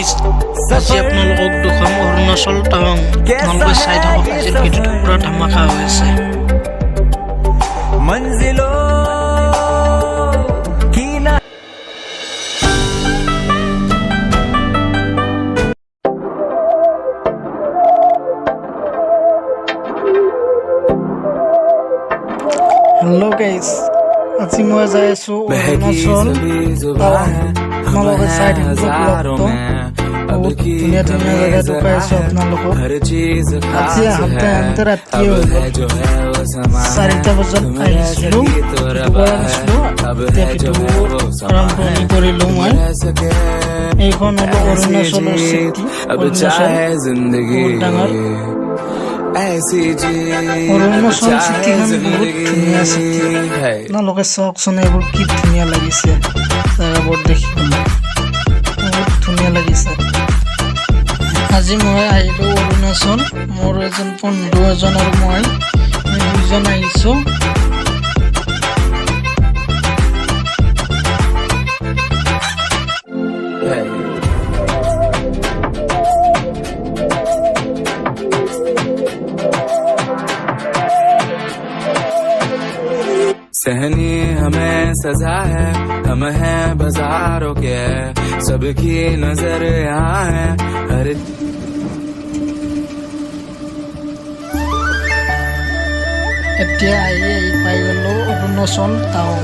Guys আজি আপোনালোকক দুখন অৰুণাচল টাৱাং আপোনালোকে চাই থাকক আজিৰ ভিডিঅ'টো পুৰা ধামাকা হৈ আছে হেল্ল' গাইজ আজি মই যাই আছো অৰুণাচল টাৱাং আপোনালোকে চাই থাকিব ব্লগটো বহুত ধুনীয়া ধুনীয়া জেগা দেখুৱাই আছো আপোনালোকক আজি আহোঁতে আহোঁতে ৰাতি হৈ গ'ল 4টা বজাত আহিছিলোঁ এতিয়া ভিডিঅ' আৰম্ভণি কৰিলোঁ মই এইখন হ'ল অৰুণাচলৰ চিটি অৰুণাচল বহুত ডাঙৰ অৰুণাচল চিটিখন বহুত ধুনীয়া চিটি আপোনালোকে চাওকচোন এইবোৰ কি ধুনীয়া লাগিছে জেগাবোৰ দেখি বহুত ধুনীয়া লাগিছে আজি মই আহিলোঁ অৰুণাচল মোৰ এজন বন্ধু এজন আৰু মই দুজন আহিছোঁ सहनी हमें सजा है हम हैं बाजारों के सबकी नजर यहाँ है हर এতিয়া আহি পাই গ'লোঁ অৰুণাচল টাৱাং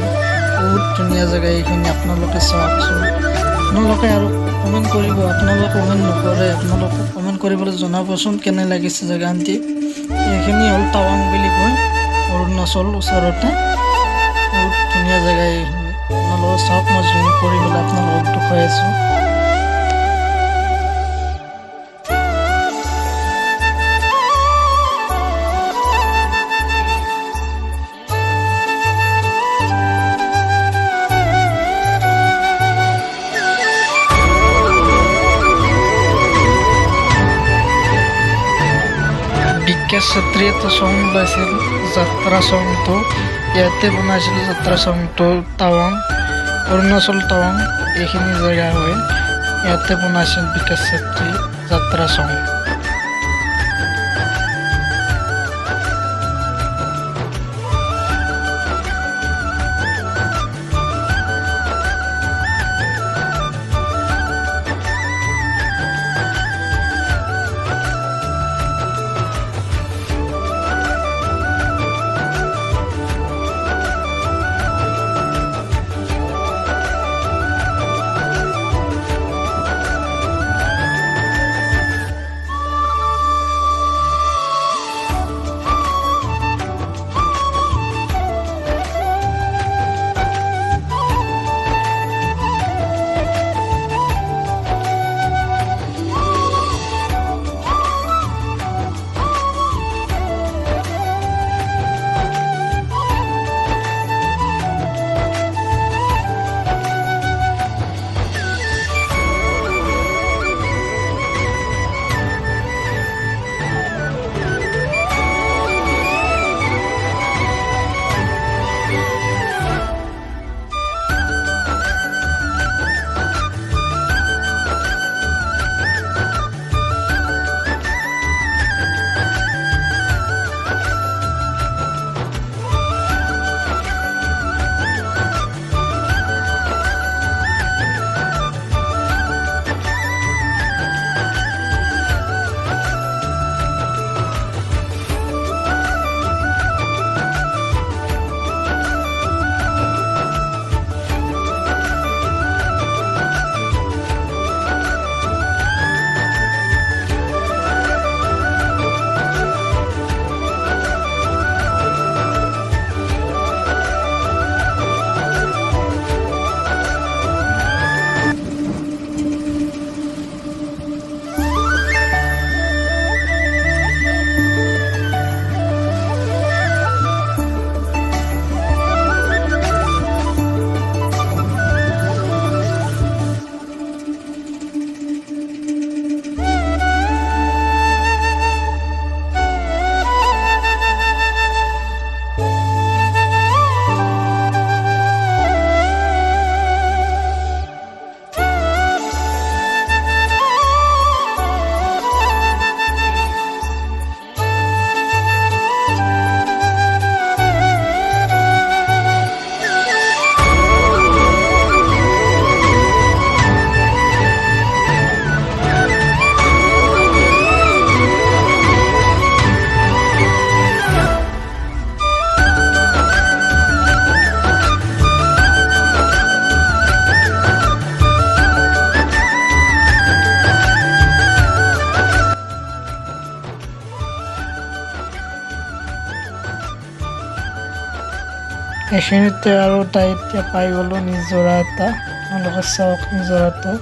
বহুত ধুনীয়া জেগা এইখিনি আপোনালোকে চাওকচোন আপোনালোকে আৰু কমেণ্ট কৰিব আপোনালোকে কমেণ্ট নকৰে আপোনালোকে কমেণ্ট কৰিবলৈ জনাবচোন কেনে লাগিছে জেগাখিনি এইখিনি হ'ল টাৱাং বুলি কয় অৰুণাচল ওচৰতে বহুত ধুনীয়া জেগা এইখিনি আপোনালোকে চাওক মই জুম কৰি পেলাই আপোনালোকক দেখুৱাই আছোঁ বিকাশ চেত্ৰীয়ে এটা চং ওলাইছিল যাত্ৰা চংটো ইয়াতে বনাইছিল যাত্ৰা চংটো টাৱাং অৰুণাচল টাৱাং এইখিনি জেগা হয় ইয়াতে বনাইছিল বিকাশ চেত্ৰী যাত্ৰা চং এইখিনিতে আৰু তাই এতিয়া পাই গ'লো নিজৰা এটা। আপোনালোকে চাওক নিজৰাটো।